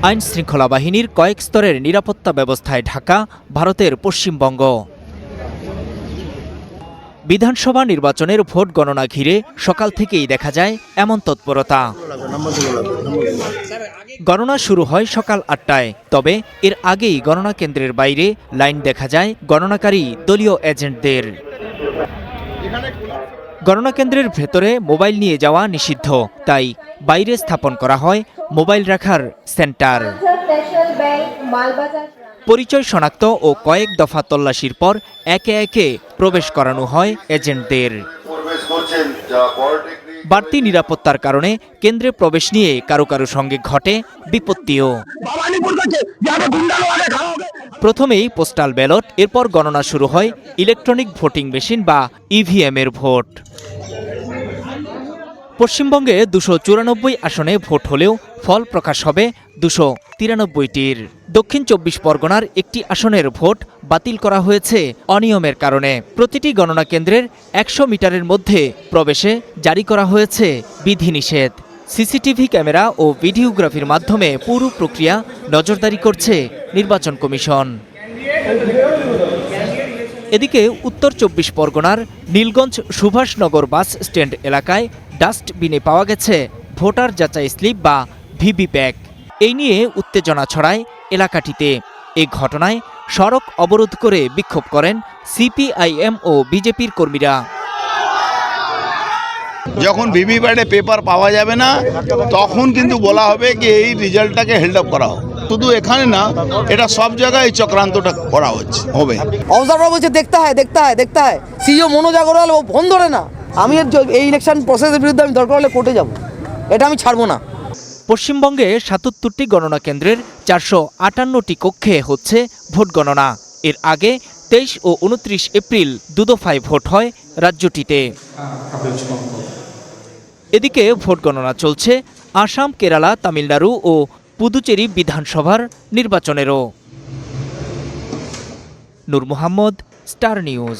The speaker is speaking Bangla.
আইন শৃঙ্খলা বাহিনীর কয়েক স্তরের নিরাপত্তা ব্যবস্থায় ঢাকা ভারতের পশ্চিমবঙ্গ। বিধানসভা নির্বাচনের ভোট গণনা ঘিরে সকাল থেকেই দেখা যায় এমন তৎপরতা। গণনা শুরু হয় সকাল ৮টায়, তবে এর আগেই গণনা কেন্দ্রের বাইরে লাইন দেখা যায় গণনাকারী দলীয় এজেন্টদের। গণনা কেন্দ্রের ভেতরে মোবাইল নিয়ে যাওয়া নিষিদ্ধ, তাই বাইরে স্থাপন করা হয় মোবাইল রাখার সেন্টার। পরিচয় শনাক্ত ও কয়েক দফা তল্লাশির পর একে একে প্রবেশ করানো হয় এজেন্টদের। বাড়তি নিরাপত্তার কারণে কেন্দ্রে প্রবেশ নিয়ে কারো কারো সঙ্গে ঘটে বিপত্তিও। প্রথমেই পোস্টাল ব্যালট, এরপর গণনা শুরু হয় ইলেকট্রনিক ভোটিং মেশিন বা ইভিএম এর ভোট। পশ্চিমবঙ্গে ২৯৪ আসনে ভোট হলেও ফল প্রকাশ হবে ২৯৩টির। দক্ষিণ ২৪ পরগনার একটি আসনের ভোট বাতিল করা হয়েছে অনিয়মের কারণে। প্রতিটি গণনা কেন্দ্রের ১০০ মিটারের মধ্যে প্রবেশে জারি করা হয়েছে বিধিনিষেধ। সিসিটিভি ক্যামেরা ও ভিডিওগ্রাফির মাধ্যমে পুরো প্রক্রিয়া নজরদারি করছে নির্বাচন কমিশন। এদিকে উত্তর ২৪ পরগনার নীলগঞ্জ সুভাষনগর বাস স্ট্যান্ড এলাকায় ডাস্টবিনে পাওয়া গেছে ভোটার যাচাই স্লিপ বা ভিভিপ্যাট। এই নিয়ে উত্তেজনা ছড়ায় এলাকাটিতে। এই ঘটনায় সড়ক অবরোধ করে বিক্ষোভ করেন সিপিআইএম ও বিজেপির কর্মীরা। যখন ভিভিপ্যাটে পেপার পাওয়া যাবে না, তখন কিন্তু বলা হবে কি এই রেজাল্টটাকে হেল্ড আপ করা হোক। শুধু এখানে না, এটা সব জায়গায় এই চক্রান্তটা করা হবে। অবজারভার বলছে দেখতে হয়। সিইও মনোজ আগরওয়াল ও ফোন ধরে না। আমি এই ইলেকশন প্রসেসের বিরুদ্ধে আমি দরকার হলে কোর্টে যাব, এটা আমি ছাড়বো না। পশ্চিমবঙ্গে ৭৭টি গণনা কেন্দ্রের ৪৫৮টি কক্ষে হচ্ছে ভোট গণনা। এর আগে ২৩ ও ২৯ এপ্রিল দুদফায় ভোট হয় রাজ্যটিতে। এদিকে ভোট গণনা চলছে আসাম, কেরালা, তামিলনাড়ু ও পুদুচেরি বিধানসভার নির্বাচনেরও। নূর মোহাম্মদ, স্টার নিউজ।